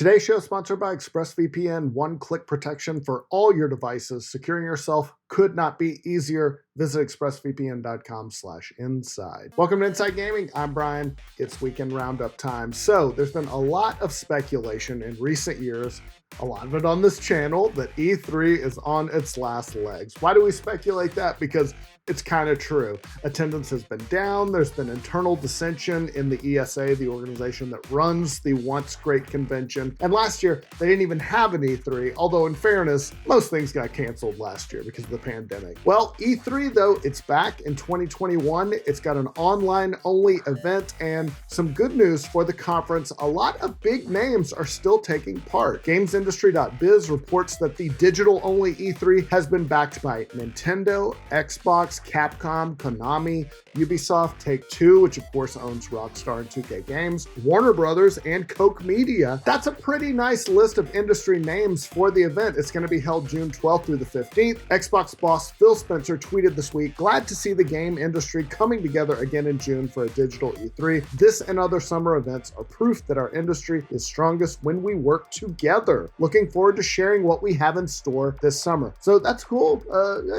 Today's show is sponsored by ExpressVPN, one-click protection for all your devices. Securing yourself could not be easier. Visit expressvpn.com/inside. Welcome to Inside Gaming. I'm Brian. It's weekend roundup time. So there's been a lot of speculation in recent years, a lot of it on this channel, that E3 is on its last legs. Why do we speculate that? Because it's kind of true. Attendance has been down. There's been internal dissension in the ESA, the organization that runs the once great convention. And last year, they didn't even have an E3, although in fairness, most things got canceled last year because of the pandemic. Well, E3 though, it's back in 2021. It's got an online-only event and some good news for the conference. A lot of big names are still taking part. GamesIndustry.biz reports that the digital-only E3 has been backed by Nintendo, Xbox, Capcom, Konami, Ubisoft, Take-Two, which of course owns Rockstar and 2K Games, Warner Brothers, and Koch Media. That's a pretty nice list of industry names for the event. It's going to be held June 12th through the 15th. Xbox boss Phil Spencer tweeted this week, "Glad to see the game industry coming together again in June for a digital E3. This and other summer events are proof that our industry is strongest when we work together. Looking forward to sharing what we have in store this summer." So that's cool.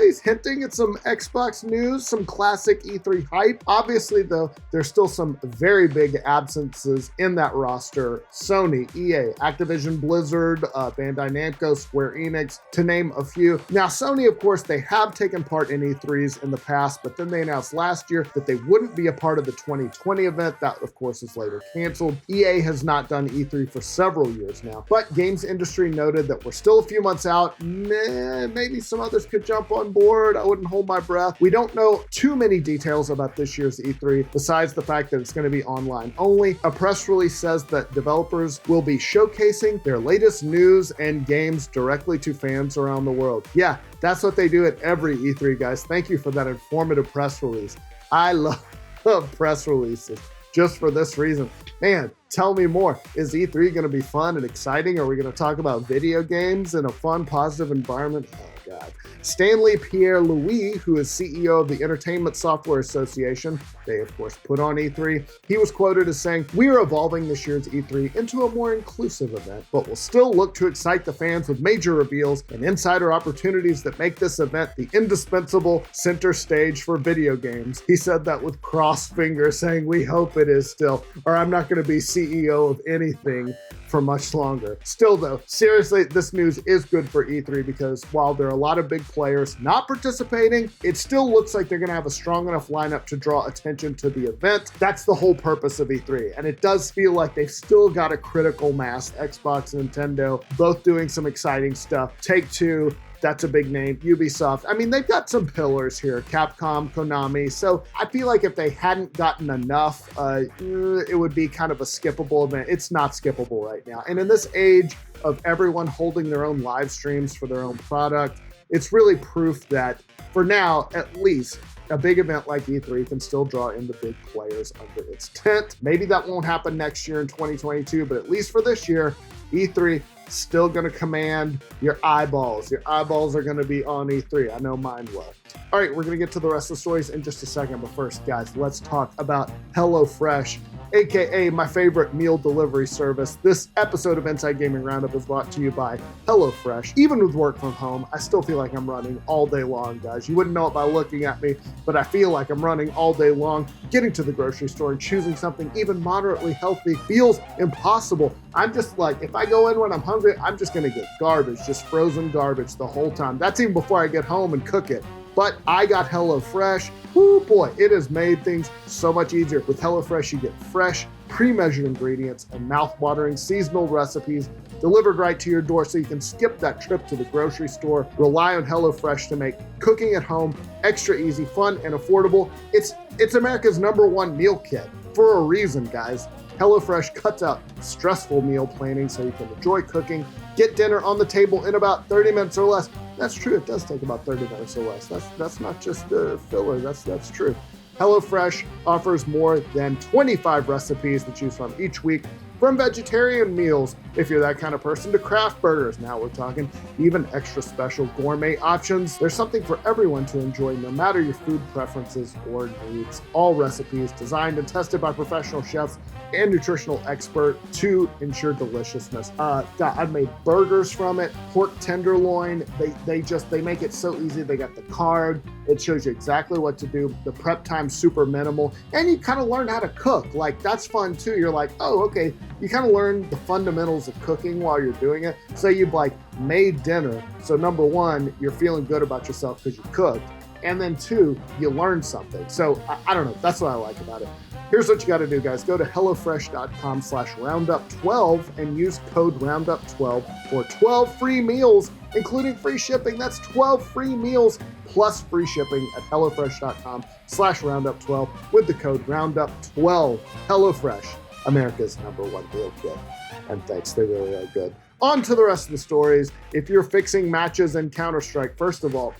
He's hinting at some Xbox news, some classic E3 hype. Obviously, though, there's still some very big absences in that roster. Sony, EA, Activision Blizzard, Bandai Namco, Square Enix, to name a few. Now, Sony, of course, they have taken part in E3s in the past, but then they announced last year that they wouldn't be a part of the 2020 event. That, of course, is later canceled. EA has not done E3 for several years now, but Games Industry noted that we're still a few months out. Maybe some others could jump on board. I wouldn't hold my breath. We don't know too many details about this year's E3, besides the fact that it's going to be online only. A press release says that developers will be showcasing their latest news and games directly to fans around the world. Yeah, that's what they do at every E3, guys. Thank you for that informative press release. I love press releases just for this reason. Man, tell me more. Is E3 going to be fun and exciting? Are we going to talk about video games in a fun, positive environment? Oh, God. Stanley Pierre-Louis, who is CEO of the Entertainment Software Association, they of course put on E3, he was quoted as saying, "We are evolving this year's E3 into a more inclusive event, but we'll still look to excite the fans with major reveals and insider opportunities that make this event the indispensable center stage for video games." He said that with crossed fingers, saying, "We hope it is still, or I'm not going to be CEO of anything for much longer." Still though, seriously, this news is good for E3 because while there are a lot of big players not participating, it still looks like they're going to have a strong enough lineup to draw attention to the event. That's the whole purpose of E3, and it does feel like they've still got a critical mass. Xbox and Nintendo both doing some exciting stuff. Take-Two, that's a big name. Ubisoft, I mean, they've got some pillars here. Capcom, Konami. So I feel like if they hadn't gotten enough, it would be kind of a skippable event. It's not skippable right now. And in this age of everyone holding their own live streams for their own product, it's really proof that, for now at least, a big event like E3 can still draw in the big players under its tent. Maybe that won't happen next year in 2022, but at least for this year, E3 still going to command your eyeballs. Your eyeballs are going to be on E3. I know mine will. All right, we're going to get to the rest of the stories in just a second, but first, guys, let's talk about HelloFresh, aka my favorite meal delivery service. This episode of Inside Gaming Roundup is brought to you by HelloFresh. Even with work from home, I still feel like I'm running all day long, guys. You wouldn't know it by looking at me, but I feel like I'm running all day long. Getting to the grocery store and choosing something even moderately healthy feels impossible. I'm just like, if I go in when I'm hungry, I'm just going to get garbage, just frozen garbage the whole time. That's even before I get home and cook it. But I got HelloFresh. Whoo, boy, it has made things so much easier. With HelloFresh, you get fresh, pre-measured ingredients and mouth-watering seasonal recipes delivered right to your door so you can skip that trip to the grocery store. Rely on HelloFresh to make cooking at home extra easy, fun, and affordable. It's America's #1 meal kit for a reason, guys. HelloFresh cuts out stressful meal planning so you can enjoy cooking. Get dinner on the table in about 30 minutes or less. That's true, it does take about 30 minutes or less. That's not just a filler, that's true. HelloFresh offers more than 25 recipes to choose from each week From vegetarian meals, if you're that kind of person, to craft burgers, now we're talking, even extra special gourmet options. There's something for everyone to enjoy, no matter your food preferences or needs. All recipes designed and tested by professional chefs and nutritional expert to ensure deliciousness. I've made burgers from it, pork tenderloin. They make it so easy. They got the card. It shows you exactly what to do. The prep time's super minimal, and you kind of learn how to cook. Like, that's fun too. You're like, oh, okay. You kind of learn the fundamentals of cooking while you're doing it. So you've like made dinner. So number one, you're feeling good about yourself because you cooked. And then two, you learn something. So I don't know. That's what I like about it. Here's what you got to do, guys. Go to HelloFresh.com/roundup12 and use code roundup12 for 12 free meals, including free shipping. That's 12 free meals plus free shipping at HelloFresh.com/roundup12 with the code roundup12. HelloFresh, America's #1 meal kit. And thanks, they really are good. On to the rest of the stories. If you're fixing matches in CounterStrike, first of all,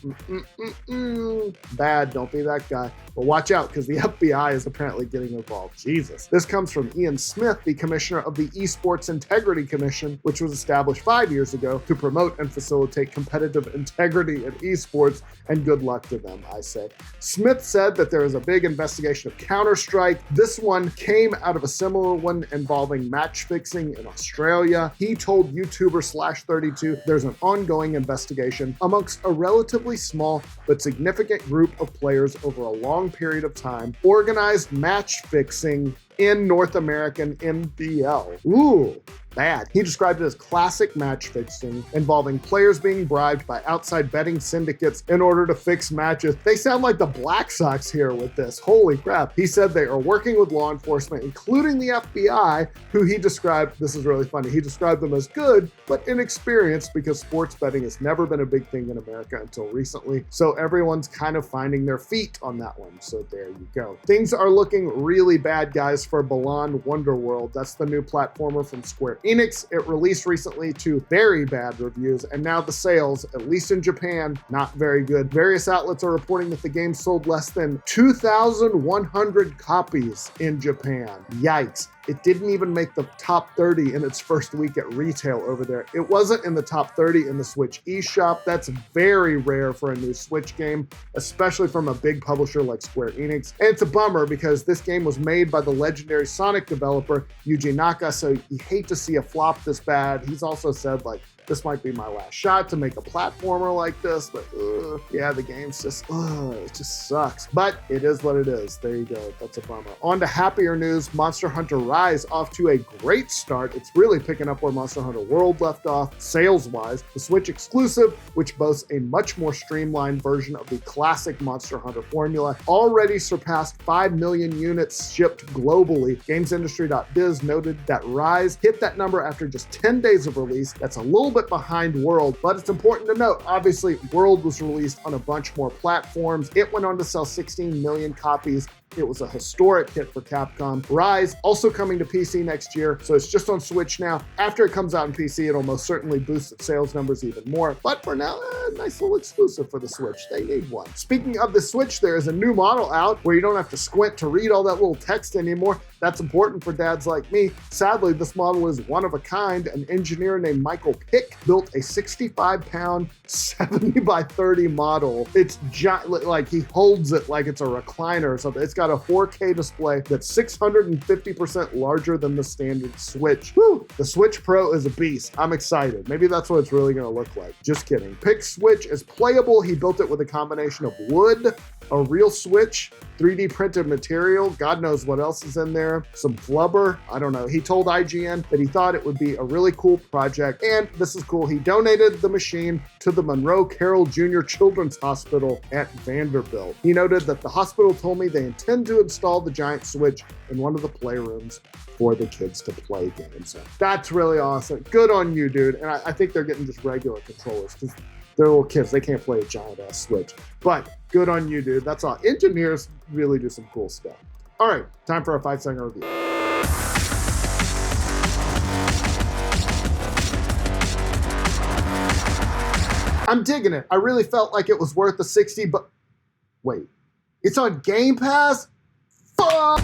bad, don't be that guy. But watch out, because the FBI is apparently getting involved. Jesus. This comes from Ian Smith, the commissioner of the Esports Integrity Commission, which was established 5 years ago to promote and facilitate competitive integrity in esports, and good luck to them, I say. Smith said that there is a big investigation of CounterStrike. This one came out of a similar one involving match fixing in Australia. He told YouTuber/32 there's an ongoing investigation amongst a relatively small but significant group of players over a long period of time, organized match fixing in North American MPL. Ooh, bad. He described it as classic match fixing involving players being bribed by outside betting syndicates in order to fix matches. They sound like the Black Sox here with this. Holy crap. He said they are working with law enforcement, including the FBI, who he described, this is really funny, he described them as good, but inexperienced because sports betting has never been a big thing in America until recently. So everyone's kind of finding their feet on that one. So there you go. Things are looking really bad, guys, for Balan Wonderworld. That's the new platformer from Square Enix. It released recently to very bad reviews, and now the sales, at least in Japan, not very good. Various outlets are reporting that the game sold less than 2,100 copies in Japan. Yikes. It didn't even make the top 30 in its first week at retail over there. It wasn't in the top 30 in the Switch eShop. That's very rare for a new Switch game, especially from a big publisher like Square Enix. And it's a bummer because this game was made by the legendary Sonic developer Yuji Naka, so you hate to see a flop this bad. He's also said, like, this might be my last shot to make a platformer like this, but yeah, the game's just, it just sucks. But it is what it is. There you go. That's a bummer. On to happier news. Monster Hunter Rise off to a great start. It's really picking up where Monster Hunter World left off, sales-wise. The Switch exclusive, which boasts a much more streamlined version of the classic Monster Hunter formula, already surpassed 5 million units shipped globally. GamesIndustry.biz noted that Rise hit that number after just 10 days of release. That's a little bit behind World, but it's important to note, obviously, World was released on a bunch more platforms. It went on to sell 16 million copies. It was a historic hit for Capcom. Rise, also coming to PC next year, so it's just on Switch now. After it comes out on PC, it'll most certainly boost its sales numbers even more. But for now, nice little exclusive for the Switch. They need one. Speaking of the Switch, there is a new model out where you don't have to squint to read all that little text anymore. That's important for dads like me. Sadly, this model is one of a kind. An engineer named Michael Pick built a 65-pound, 70 by 30 model. It's giant, like he holds it like it's a recliner or something. It's got a 4K display that's 650% larger than the standard Switch. Woo! The Switch Pro is a beast. I'm excited. Maybe that's what it's really going to look like. Just kidding. Pick's Switch is playable. He built it with a combination of wood, a real Switch, 3D printed material, God knows what else is in there, some flubber, I don't know. He told IGN that he thought it would be a really cool project, and this is cool, he donated the machine to the Monroe Carroll Jr. Children's Hospital at Vanderbilt. He noted that the hospital told me they intend to install the giant Switch in one of the playrooms for the kids to play games. So that's really awesome. Good on you, dude. And I think they're getting just regular controllers because they're little kids. They can't play a giant-ass Switch. But good on you, dude. That's all. Engineers really do some cool stuff. All right, time for a 5-second review. I'm digging it. I really felt like it was worth the 60, but wait. It's on Game Pass? Fuck!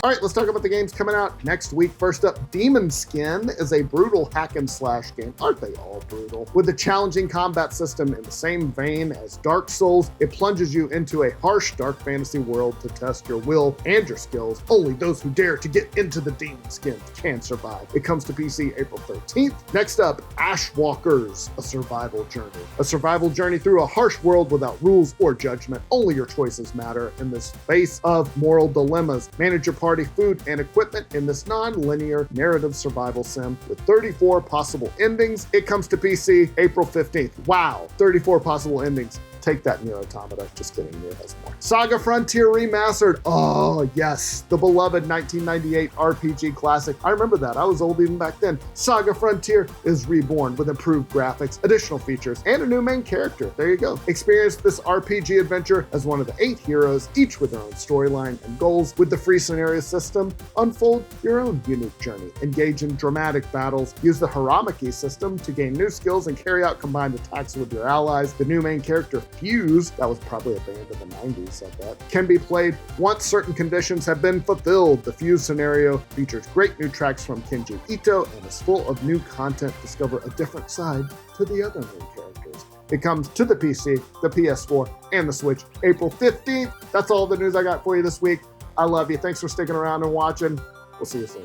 All right, let's talk about the games coming out next week. First up, Demon Skin is a brutal hack and slash game. Aren't they all brutal? With a challenging combat system in the same vein as Dark Souls, it plunges you into a harsh dark fantasy world to test your will and your skills. Only those who dare to get into the Demon Skin can survive. It comes to PC April 13th. Next up, Ashwalkers, a survival journey. A survival journey through a harsh world without rules or judgment. Only your choices matter in this space of moral dilemmas. Manage your party, food, and equipment in this non-linear narrative survival sim with 34 possible endings. It comes to PC April 15th. Wow, 34 possible endings. Take that, Nier Automata. Just kidding, Nier has more. Saga Frontier Remastered. Oh, yes. The beloved 1998 RPG classic. I remember that. I was old even back then. Saga Frontier is reborn with improved graphics, additional features, and a new main character. There you go. Experience this RPG adventure as one of the 8 heroes, each with their own storyline and goals. With the free scenario system, unfold your own unique journey. Engage in dramatic battles. Use the Haramaki system to gain new skills and carry out combined attacks with your allies. The new main character, Fuse, that was probably a band in the 90s, I bet, can be played once certain conditions have been fulfilled. The Fuse scenario features great new tracks from Kenji Ito and is full of new content. Discover a different side to the other main characters. It comes to the PC, the PS4, and the Switch April 15th. That's all the news I got for you this week. I love you. Thanks for sticking around and watching. We'll see you soon.